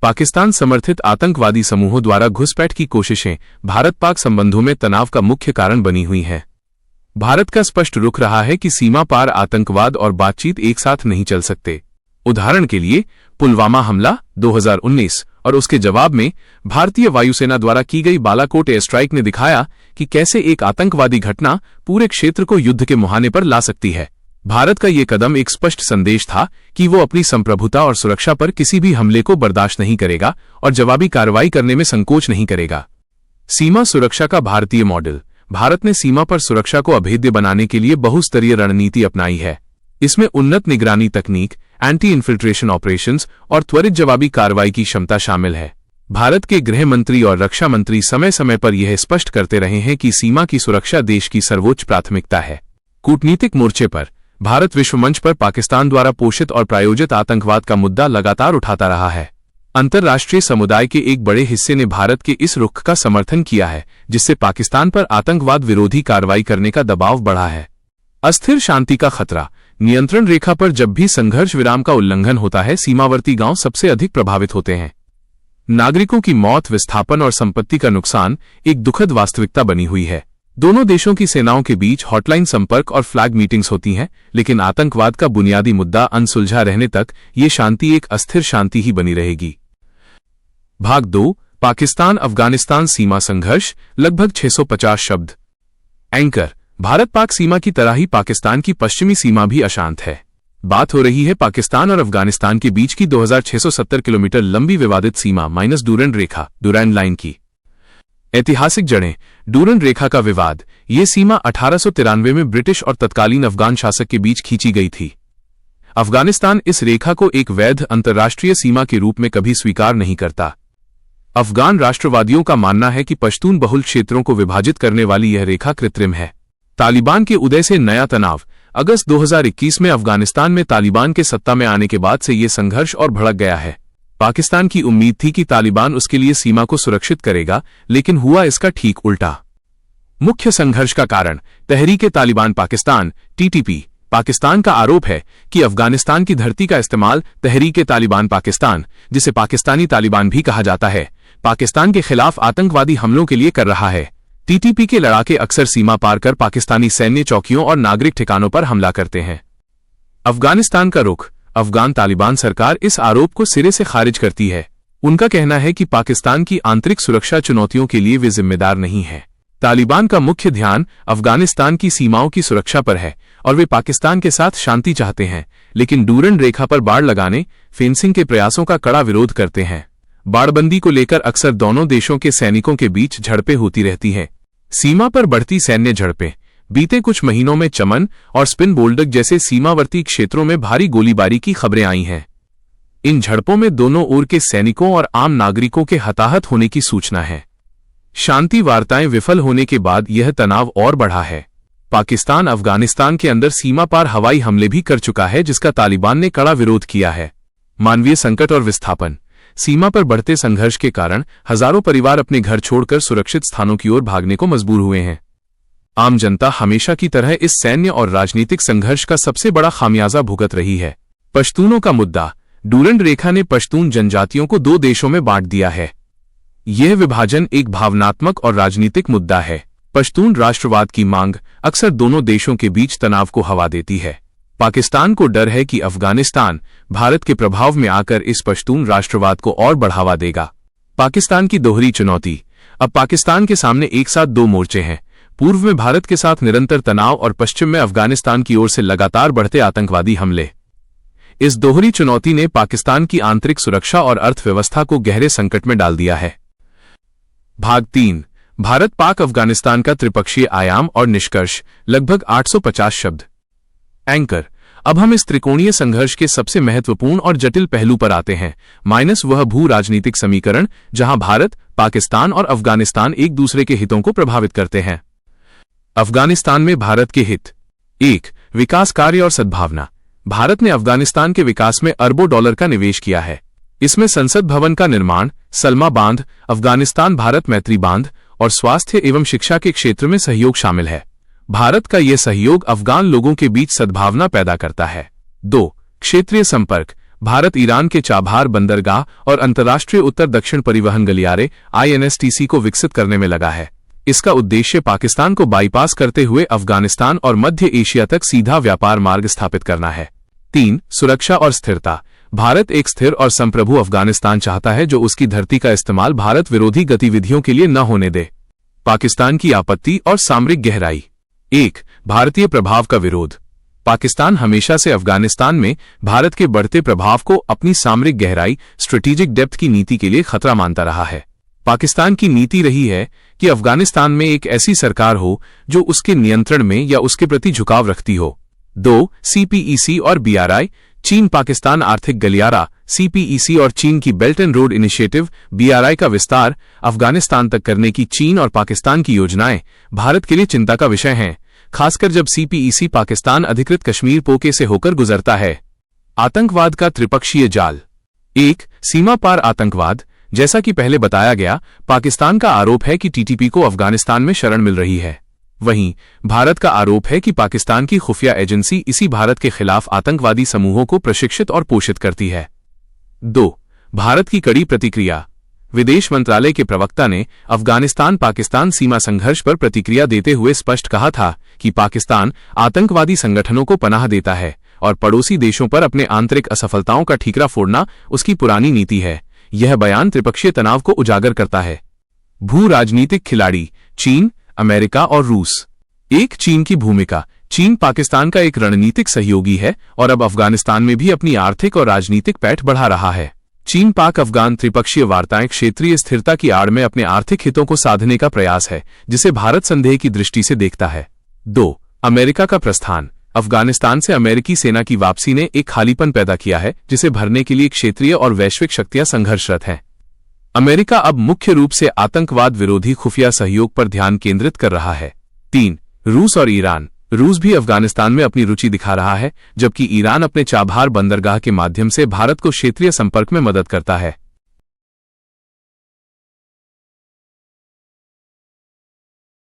पाकिस्तान समर्थित आतंकवादी समूहों द्वारा घुसपैठ की कोशिशें भारत पाक संबंधों में तनाव का मुख्य कारण बनी हुई हैं। भारत का स्पष्ट रुख रहा है कि सीमा पार आतंकवाद और बातचीत एक साथ नहीं चल सकते। उदाहरण के लिए पुलवामा हमला 2019 और उसके जवाब में भारतीय वायुसेना द्वारा की गई बालाकोट एयर स्ट्राइक ने दिखाया कि कैसे एक आतंकवादी घटना पूरे क्षेत्र को युद्ध के मुहाने पर ला सकती है। भारत का ये कदम एक स्पष्ट संदेश था कि वो अपनी संप्रभुता और सुरक्षा पर किसी भी हमले को बर्दाश्त नहीं करेगा और जवाबी कार्रवाई करने में संकोच नहीं करेगा। सीमा सुरक्षा का भारतीय मॉडल। भारत ने सीमा पर सुरक्षा को अभेद्य बनाने के लिए बहुस्तरीय रणनीति अपनाई है। इसमें उन्नत निगरानी तकनीक, एंटी इन्फिल्ट्रेशन ऑपरेशंस और त्वरित जवाबी कार्रवाई की क्षमता शामिल है। भारत के गृह मंत्री और रक्षा मंत्री समय समय पर यह स्पष्ट करते रहे हैं कि सीमा की सुरक्षा देश की सर्वोच्च प्राथमिकता है। कूटनीतिक मोर्चे पर भारत विश्व मंच पर पाकिस्तान द्वारा पोषित और प्रायोजित आतंकवाद का मुद्दा लगातार उठाता रहा है। अंतर्राष्ट्रीय समुदाय के एक बड़े हिस्से ने भारत के इस रुख का समर्थन किया है, जिससे पाकिस्तान पर आतंकवाद विरोधी कार्रवाई करने का दबाव बढ़ा है। अस्थिर शांति का खतरा। नियंत्रण रेखा पर जब भी संघर्ष विराम का उल्लंघन होता है, सीमावर्ती गांव सबसे अधिक प्रभावित होते हैं। नागरिकों की मौत, विस्थापन और संपत्ति का नुकसान एक दुखद वास्तविकता बनी हुई है। दोनों देशों की सेनाओं के बीच हॉटलाइन संपर्क और फ्लैग मीटिंग्स होती हैं, लेकिन आतंकवाद का बुनियादी मुद्दा अनसुलझा रहने तक ये शांति एक अस्थिर शांति ही बनी रहेगी। भाग 2। पाकिस्तान अफगानिस्तान सीमा संघर्ष। लगभग 650 शब्द। एंकर। भारत पाक सीमा की तरह ही पाकिस्तान की पश्चिमी सीमा भी अशांत है। बात हो रही है पाकिस्तान और अफगानिस्तान के बीच की 2670 किलोमीटर लंबी विवादित सीमा माइनस डूरंड रेखा, डूरैंड लाइन की। ऐतिहासिक जड़ें। डूरंड रेखा का विवाद। ये सीमा 1893 में ब्रिटिश और तत्कालीन अफगान शासक के बीच खींची गई थी। अफगानिस्तान इस रेखा को एक वैध अंतर्राष्ट्रीय सीमा के रूप में कभी स्वीकार नहीं करता। अफगान राष्ट्रवादियों का मानना है कि पश्तून बहुल क्षेत्रों को विभाजित करने वाली यह रेखा कृत्रिम है। तालिबान के उदय से नया तनाव। अगस्त 2021 में अफगानिस्तान में तालिबान के सत्ता में आने के बाद से ये संघर्ष और भड़क गया है। पाकिस्तान की उम्मीद थी कि तालिबान उसके लिए सीमा को सुरक्षित करेगा, लेकिन हुआ इसका ठीक उल्टा। मुख्य संघर्ष का कारण। तहरीक-ए-तालिबान पाकिस्तान (TTP). पाकिस्तान का आरोप है कि अफगानिस्तान की धरती का इस्तेमाल तहरीक-ए-तालिबान पाकिस्तान, जिसे पाकिस्तानी तालिबान भी कहा जाता है, पाकिस्तान के खिलाफ आतंकवादी हमलों के लिए कर रहा है। TTP के लड़ाके अक्सर सीमा पार कर पाकिस्तानी सैन्य चौकियों और नागरिक ठिकानों पर हमला करते हैं। अफगानिस्तान का रुख। अफगान तालिबान सरकार इस आरोप को सिरे से खारिज करती है। उनका कहना है कि पाकिस्तान की आंतरिक सुरक्षा चुनौतियों के लिए वे जिम्मेदार नहीं है। तालिबान का मुख्य ध्यान अफगानिस्तान की सीमाओं की सुरक्षा पर है और वे पाकिस्तान के साथ शांति चाहते हैं, लेकिन डूरंड रेखा पर बाड़ लगाने, फेंसिंग के प्रयासों का कड़ा विरोध करते हैं। बाड़बंदी को लेकर अक्सर दोनों देशों के सैनिकों के बीच झड़पें होती रहती हैं। सीमा पर बढ़ती सैन्य झड़पें। बीते कुछ महीनों में चमन और स्पिन बोल्डक जैसे सीमावर्ती क्षेत्रों में भारी गोलीबारी की खबरें आई हैं। इन झड़पों में दोनों ओर के सैनिकों और आम नागरिकों के हताहत होने की सूचना है। शांति वार्ताएं विफल होने के बाद यह तनाव और बढ़ा है। पाकिस्तान अफगानिस्तान के अंदर सीमा पार हवाई हमले भी कर चुका है, जिसका तालिबान ने कड़ा विरोध किया है। मानवीय संकट और विस्थापन। सीमा पर बढ़ते संघर्ष के कारण हजारों परिवार अपने घर छोड़कर सुरक्षित स्थानों की ओर भागने को मजबूर हुए हैं। आम जनता हमेशा की तरह इस सैन्य और राजनीतिक संघर्ष का सबसे बड़ा खामियाजा भुगत रही है। पश्तूनों का मुद्दा। डूरंड रेखा ने पश्तून जनजातियों को दो देशों में बांट दिया है। यह विभाजन एक भावनात्मक और राजनीतिक मुद्दा है। पश्तून राष्ट्रवाद की मांग अक्सर दोनों देशों के बीच तनाव को हवा देती है। पाकिस्तान को डर है कि अफगानिस्तान भारत के प्रभाव में आकर इस पश्तून राष्ट्रवाद को और बढ़ावा देगा। पाकिस्तान की दोहरी चुनौती। अब पाकिस्तान के सामने एक साथ दो मोर्चे हैं। पूर्व में भारत के साथ निरंतर तनाव और पश्चिम में अफगानिस्तान की ओर से लगातार बढ़ते आतंकवादी हमले। इस दोहरी चुनौती ने पाकिस्तान की आंतरिक सुरक्षा और अर्थव्यवस्था को गहरे संकट में डाल दिया है। भाग 3। भारत पाक अफगानिस्तान का त्रिपक्षीय आयाम और निष्कर्ष। लगभग 850 शब्द। एंकर। अब हम इस त्रिकोणीय संघर्ष के सबसे महत्वपूर्ण और जटिल पहलू पर आते हैं, माइनस वह भू राजनीतिक समीकरण जहां भारत, पाकिस्तान और अफगानिस्तान एक दूसरे के हितों को प्रभावित करते हैं। अफगानिस्तान में भारत के हित। 1. विकास कार्य और सद्भावना। भारत ने अफगानिस्तान के विकास में अरबों डॉलर का निवेश किया है। इसमें संसद भवन का निर्माण, सलमा बांध, अफगानिस्तान भारत मैत्री बांध और स्वास्थ्य एवं शिक्षा के क्षेत्र में सहयोग शामिल है। भारत का यह सहयोग अफगान लोगों के बीच सद्भावना पैदा करता है। 2. क्षेत्रीय संपर्क। भारत ईरान के चाबहार बंदरगाह और अंतर्राष्ट्रीय उत्तर दक्षिण परिवहन गलियारे INSTC को विकसित करने में लगा है। इसका उद्देश्य पाकिस्तान को बाईपास करते हुए अफगानिस्तान और मध्य एशिया तक सीधा व्यापार मार्ग स्थापित करना है। 3. सुरक्षा और स्थिरता। भारत एक स्थिर और संप्रभु अफगानिस्तान चाहता है जो उसकी धरती का इस्तेमाल भारत विरोधी गतिविधियों के लिए न होने दे। पाकिस्तान की आपत्ति और सामरिक गहराई। 1. भारतीय प्रभाव का विरोध। पाकिस्तान हमेशा से अफगानिस्तान में भारत के बढ़ते प्रभाव को अपनी सामरिक गहराई स्ट्रेटेजिक डेप्थ की नीति के लिए खतरा मानता रहा है। पाकिस्तान की नीति रही है कि अफगानिस्तान में एक ऐसी सरकार हो जो उसके नियंत्रण में या उसके प्रति झुकाव रखती हो। 2. CPEC और BRI। चीन पाकिस्तान आर्थिक गलियारा CPEC और चीन की belt and road initiative BRI का विस्तार अफगानिस्तान तक करने की चीन और पाकिस्तान की योजनाएं भारत के लिए चिंता का विषय हैं, खासकर जब CPEC पाकिस्तान अधिकृत कश्मीर पोके से होकर गुजरता है। आतंकवाद का त्रिपक्षीय जाल। 1. सीमा पार आतंकवाद। जैसा कि पहले बताया गया, पाकिस्तान का आरोप है कि TTP को अफगानिस्तान में शरण मिल रही है। वहीं भारत का आरोप है कि पाकिस्तान की खुफिया एजेंसी इसी भारत के खिलाफ आतंकवादी समूहों को प्रशिक्षित और पोषित करती है। 2. भारत की कड़ी प्रतिक्रिया। विदेश मंत्रालय के प्रवक्ता ने अफगानिस्तान पाकिस्तान सीमा संघर्ष पर प्रतिक्रिया देते हुए स्पष्ट कहा था कि पाकिस्तान आतंकवादी संगठनों को पनाह देता है और पड़ोसी देशों पर अपने आंतरिक असफलताओं का ठीकरा फोड़ना उसकी पुरानी नीति है। यह बयान त्रिपक्षीय तनाव को उजागर करता है। भू राजनीतिक खिलाड़ी चीन, अमेरिका और रूस। 1. चीन की भूमिका। चीन पाकिस्तान का एक रणनीतिक सहयोगी है और अब अफगानिस्तान में भी अपनी आर्थिक और राजनीतिक पैठ बढ़ा रहा है। चीन पाक अफगान त्रिपक्षीय वार्ताएं क्षेत्रीय स्थिरता की आड़ में अपने आर्थिक हितों को साधने का प्रयास है, जिसे भारत संदेह की दृष्टि से देखता है। 2. अमेरिका का प्रस्थान। अफगानिस्तान से अमेरिकी सेना की वापसी ने एक खालीपन पैदा किया है, जिसे भरने के लिए क्षेत्रीय और वैश्विक शक्तियां संघर्षरत हैं। अमेरिका अब मुख्य रूप से आतंकवाद विरोधी खुफिया सहयोग पर ध्यान केंद्रित कर रहा है। 3. रूस और ईरान। रूस भी अफगानिस्तान में अपनी रुचि दिखा रहा है, जबकि ईरान अपने चाबहार बंदरगाह के माध्यम से भारत को क्षेत्रीय संपर्क में मदद करता है।